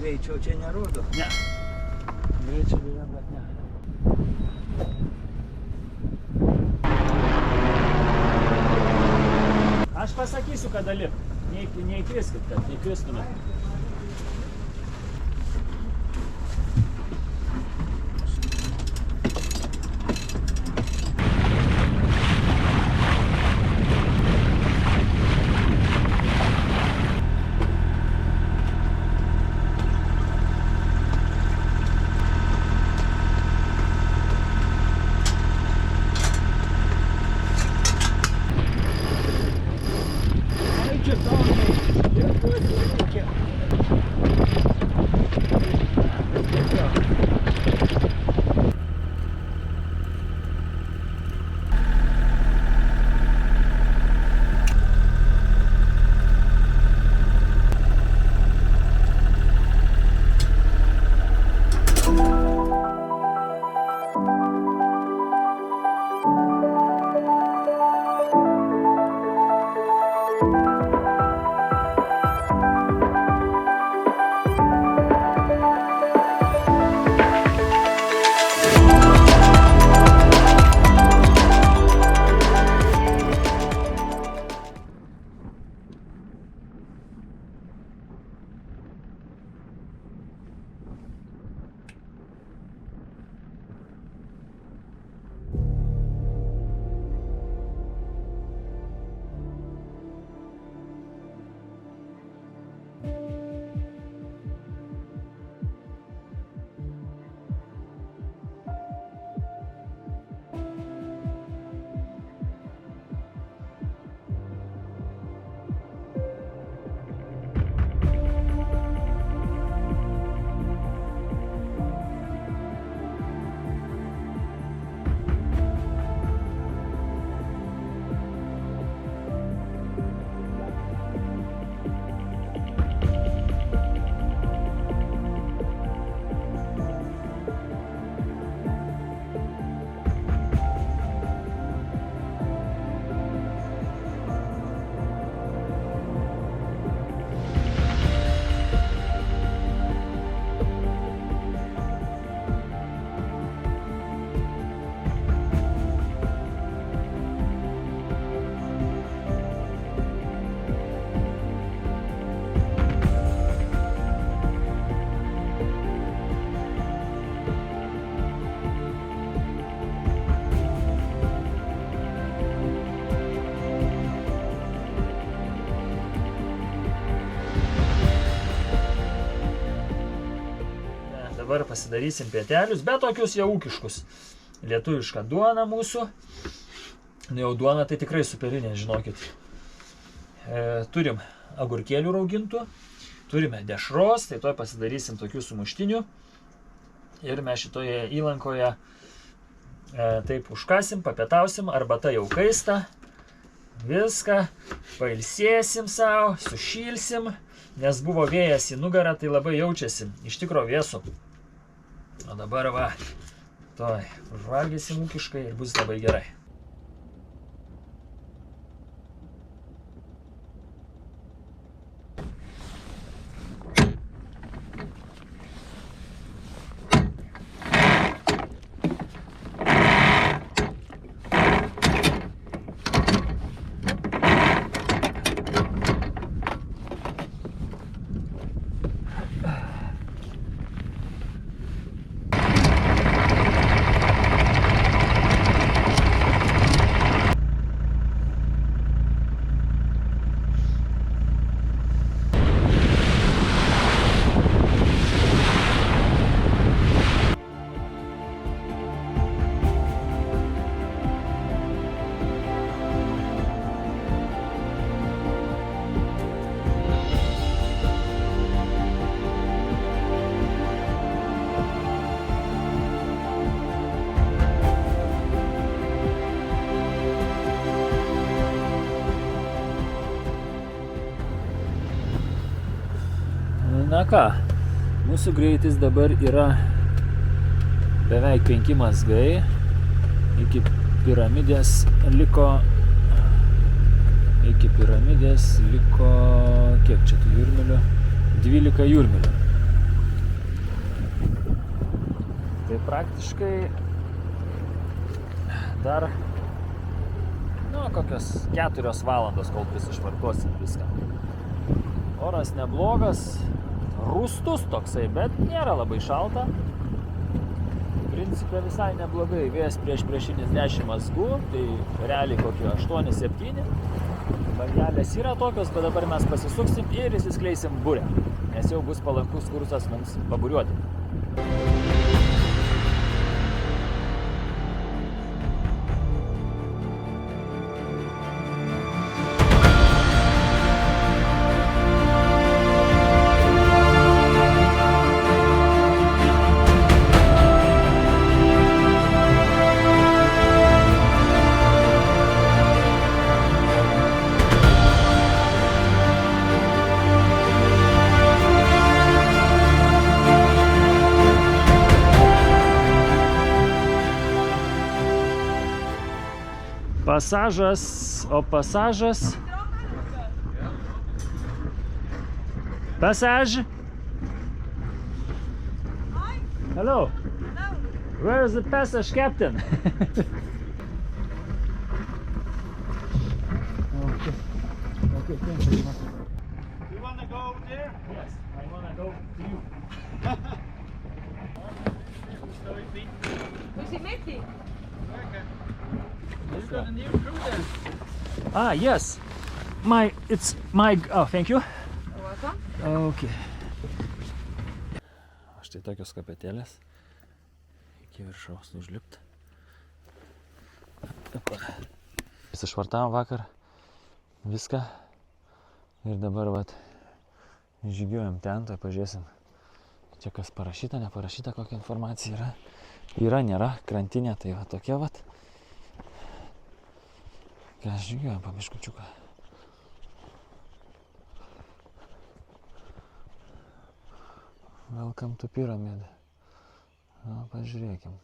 greičio čia nerodo. Ne. Greičio dėja, bet ne. Aš pasakysiu, kada lipt. Neįkriskit, kad neįkristumėt. Dabar pasidarysim pietelius, bet tokius jau ūkiškus. Lietuviška duona mūsų. Nu jau duona tai tikrai superinė, žinokit. Turim agurkėlių raugintų, turime dešros, tai toj pasidarysim tokių sumuštinių. Ir mes šitoje įlankoje taip užkasim, papietausim, arbata jau kaista. Viską, pailsėsim savo, sušilsim, nes buvo vėjas į nugarą, tai labai jaučiasi, iš tikro vėsu. O dabar va, užvalgysim ūkiškai ir bus labai gerai. Na ką, mūsų greitis dabar yra beveik 5 mazgai. Iki piramidės liko kiek čia tų jūrmilių? 12 jūrmilių. Tai praktiškai dar kokios 4 valandos, kol prisišvartuosim viską. Oras neblogas, rūstus toksai, bet nėra labai šalta. Principe visai neblogai, vėjas priešinis 10 mazgų, tai realiai kokie 8-7. Bangelės yra tokios, bet dabar mes pasisuksim ir įsiskleisim burę, nes jau bus palankus kursas mums paburiuoti. Pasažas, o pasažas... Passage? Hello. Where is the passage, Captain? Okay. Okay, thank you. You want to go there? Yes, I want to go to you. Hoe is met die? You've got a new crew then. Ah, yes. Oh, thank you. Welcome. Okay. Štai tokios kapetėlės. Iki viršaus užlipti. Įsišvartavom vakar viską. Ir dabar žygiuojam ten, tai pažiūrėsim. Čia kas parašyta, neparašyta, kokia informacija yra. Yra, nėra, krantinė, tai tokia . Ką žygiuojam po biškučiuką. Welcome to Pyramid. Pažiūrėkim.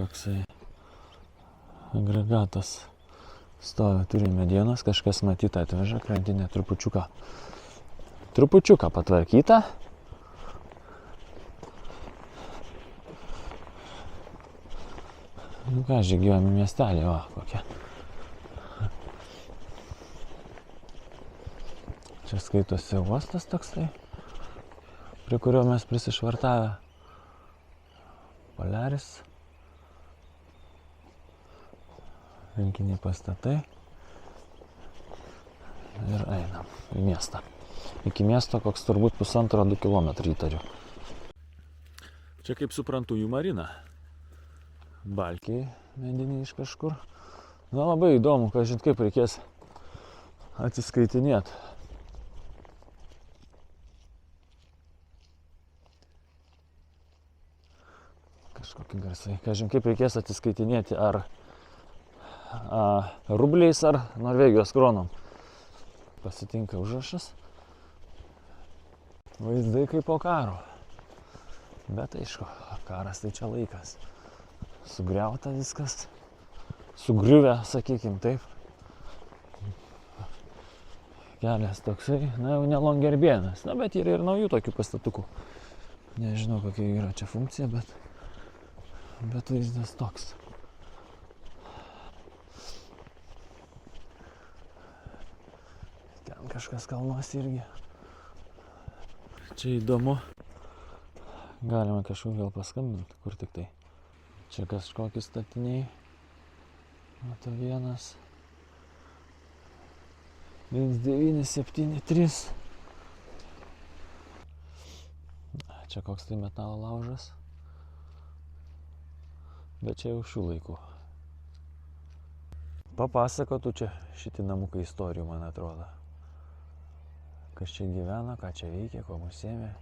Koksai agregatas stovi, turi medienos, kažkas matyt atveža, krantinė trupučiuką patvarkyta. Nu ką, žygiuojam į miestelį, kokia. Čia skaitosi uostas toksai, prie kurio mes prisišvartavę. Polaris. Rinkiniai pastatai ir einam į miestą. Iki miesto koks turbūt 1,5–2 kilometrai įtariu. Čia kaip suprantu jų marina. Balkiai mediniai iš kažkur. Na labai įdomu, kažin kaip reikės atsiskaitinėti. Kažkokie garsai. Kažin kaip reikės atsiskaitinėti ar rubliais ar Norvegijos kronom. Pasitinka užrašas. Vaizdai kaip po karo. Bet aišku, karas tai čia laikas. Sugriauta viskas. Sugriuvę, sakykim taip. Kelias toksai, jau ne Longerbienas. Bet yra ir naujų tokių pastatukų. Nežinau, kokia yra čia funkcija, bet vaizdas toks. kažkas kalnuose irgi. Čia įdomu. Galima kažkur gal paskambinti, kur tik tai. Čia kažkokie statiniai. Mato vienas. 1973. Čia koks tai metalo laužas. Bet čia jau šių laikų. Papasakotų čia šitie namukai istorijų, man atrodo. Kas čia gyveno, ką čia veikė, ko mus ėmė.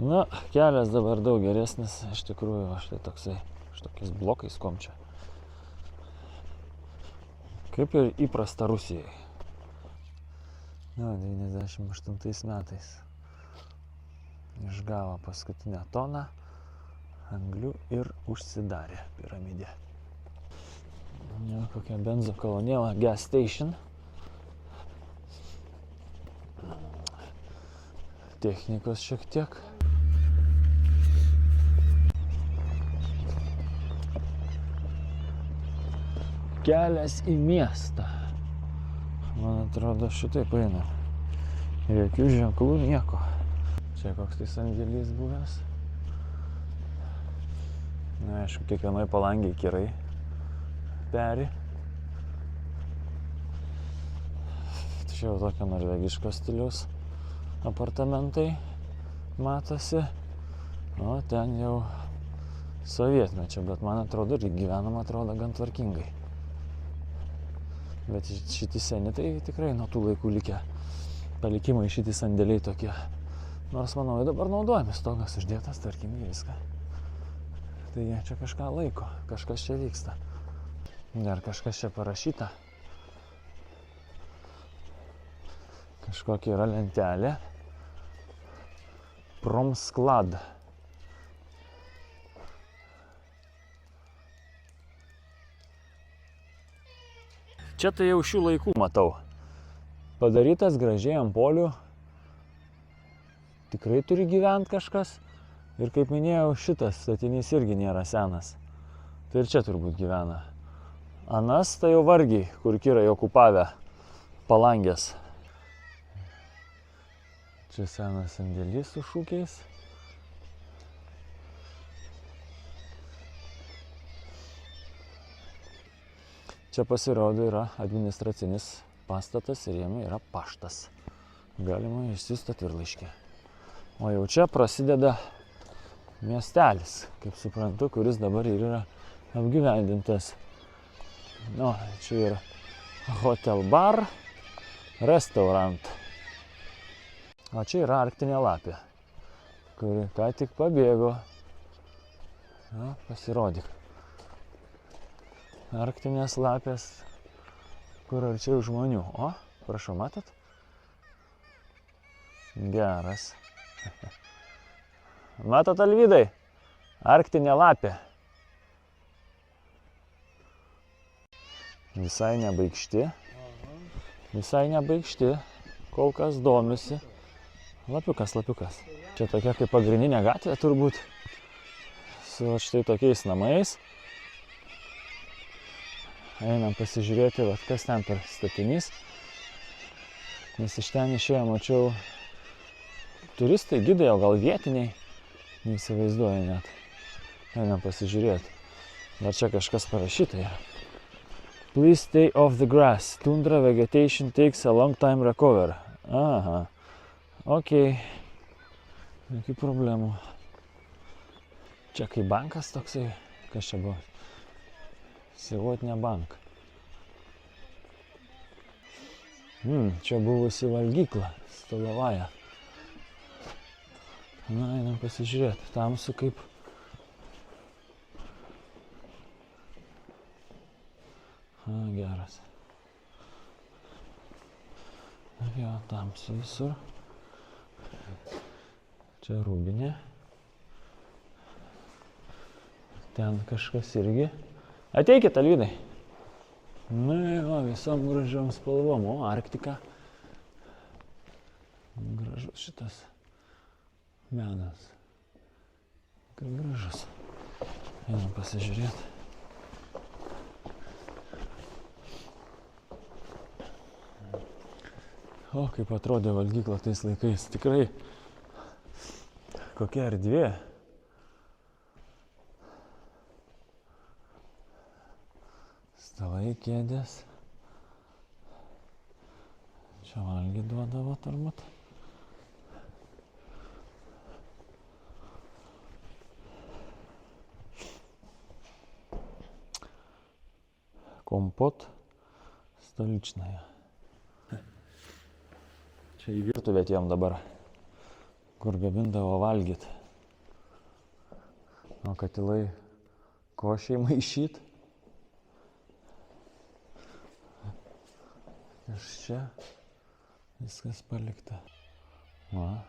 Na, kelias dabar daug geresnis, iš tikrųjų, štai toksai, tokiais blokais komčia. Kaip ir įprasta Rusijai. Na, 98 metais išgavo paskutinę toną anglių ir užsidarė piramidė. Ja, kokia benzo kolonėlė, gas station. Technikos šiek tiek. Kelias į miestą. Man atrodo, šitaip eina. Jokių ženklų, nieko. Čia koks tai sandėlys buvęs. Na, aišku, kiekvienoj palangiai kirai peri. Čia jau tokio norvegiško stiliaus apartamentai matosi. O ten jau sovietmečio, bet man atrodo, ir gyvenama atrodo gan tvarkingai. Bet šitie seni tai tikrai nuo tų laikų likę palikimai, šitie sandėliai tokie. Nors, manau, dabar naudojami, stogas uždėtas, tvarkingai viską. Tai jie čia kažką laiko, kažkas čia vyksta. Dar kažkas čia parašyta. Kažkokia yra lentelė. Promsklad. Čia tai jau šių laikų matau. Padarytas gražiai ant polių. Tikrai turi gyventi kažkas. Ir kaip minėjau, šitas statinys irgi nėra senas. Tai ir čia turbūt gyvena. Anas tai jau vargiai, kur kirai okupavę palangės. Čia senas sandėlys su šūkiais. Čia pasirodo yra administracinis pastatas ir jame yra paštas. Galima išsiųsti atvirlaiškį. O jau čia prasideda miestelis, kaip suprantu, kuris dabar ir yra apgyvendintas. Nu, čia yra hotel bar, restaurant. O čia yra arktinė lapė, kuri ką tik pabėgo. Na, pasirodyk. Arktinės lapės, kur arčiau žmonių. O, prašau, matot? Geras. Matot, Alvydai? Arktinė lapė. Visai nebaigšti. Visai nebaigšti. Kol kas domisi. Lapiukas, lapiukas. Čia tokia kaip pagrindinė gatvė turbūt. Su štai tokiais namais. Einam pasižiūrėti, kas ten per statinys. Nes iš ten išėjo, mačiau, turistai, gidai, o gal vietiniai. Neįsivaizduoju net. Einam pasižiūrėti. Dar čia kažkas parašyta yra. Please stay off the grass. Tundra vegetation takes a long time recover. Aha. Ok. Jokių problemų. Čia kaip bankas toksai. Kas čia buvo? Сегодня банк. Čia buvusi valgykla. Stolovaya. Na, einam pasižiūrėti. Tamsu kaip. Geras. Jo, tamsu visur. Čia rūbinė. Ten kažkas irgi. Ateikit, Alvydai. Na, jo, visom gražiom spalvom. O, Arktika. Gražus šitas menas. Kaip gražus. Einam pasižiūrėti. O, kaip atrodė valgykla tais laikais. Tikrai kokia erdvė. Stalai, kėdės. Čia valgy duodavo turbūt. Kompot stoličnaja. Čia į virtuvę atėjom dabar, kur gamindavo valgyt. O katilai košiai maišyt. Iš čia viskas palikta. Va,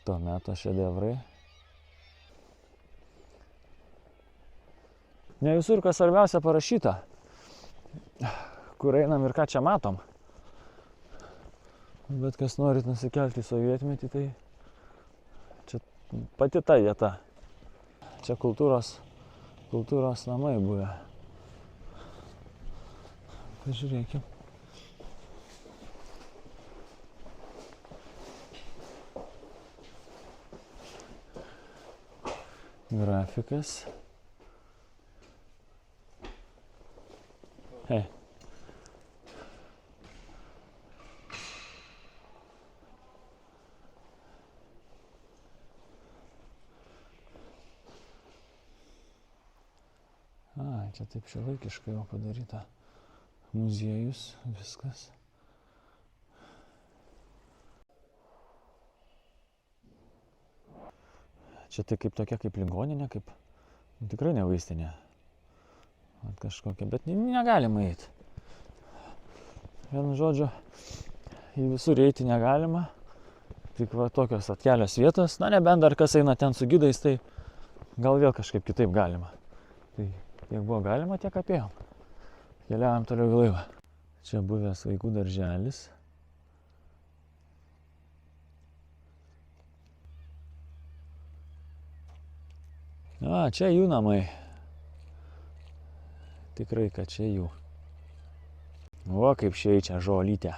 to meto šedevrai. Ne visur, kas svarbiausia, parašyta, kur einam ir ką čia matom. Bet kas norit nusikelti į sovietmetį, tai čia pati ta vieta. Čia kultūros namai buvę. Pažiūrėkim. Grafikas. Hei. Čia taip šiuolaikiškai jau padaryta. Muziejus, viskas. Čia tai kaip tokia, kaip ligoninė, kaip tikrai ne vaistinė. Kažkokia, bet negalima eiti. Vienu žodžiu, į visur eiti negalima. Tik va tokios kelios vietos. Na, nebent dar kas eina ten su gidais, tai gal vėl kažkaip kitaip galima. Tai kiek buvo galima, tiek apėjom. Keliavom toliau į laivą. Čia buvęs vaikų darželis. Čia jų namai. Tikrai, kad čia jų. O, kaip šeičia žolytė.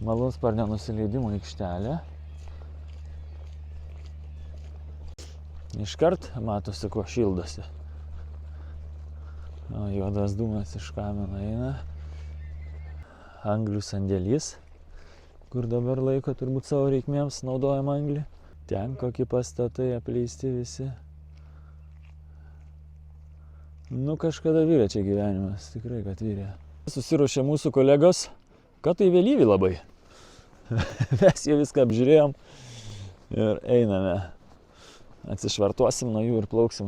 Malūnsparnio nusileidimo aikštelė. Iškart matosi, kuo šildosi. Juodas dūmas iš kamino eina. Anglių sandėlys, kur dabar laiko turbūt savo reikmėms naudojam anglį. Ten kokie pastatai apleisti visi. Nu, kažkada virė čia gyvenimas, tikrai, kad virė. Susiruošė mūsų kolegos, kad tai vėlyvi labai. Mes jau viską apžiūrėjom ir einame. Atsišvartuosim nuo jų ir plauksim.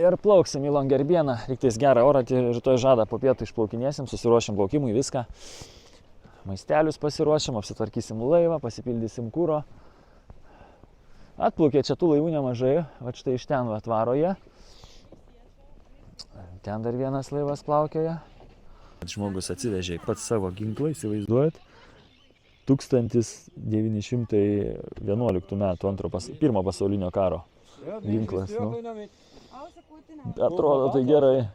Ir plauksim į Longyearbieną, reiktais gerą orą, rytoj žada po pietų išplaukinėsim, susiruošim plaukimui viską. Maistelius pasiruošim, apsitvarkysim laivą, pasipildysim kūro. Atplaukė čia tų laivų nemažai, va štai iš ten atvaro jie. Ten dar vienas laivas plaukioja. Žmogus atsivežė pats savo ginklą, įsivaizduojat. 1911 metų pirmo pasaulinio karo ginklas. Nu. Atrodo tai gerai.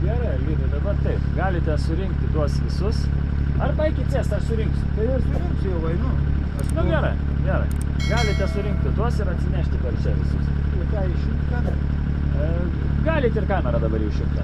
Gerai, Alvydai, dabar taip. Galite surinkti tuos visus. Arba iki cės aš surinksiu. Tai ir surinksiu jau vainu. Nu gerai, gerai. Galite surinkti tuos ir atsinešti per čia visus. Ir ką išjungti kamerą? Galite ir kamerą dabar išjungti.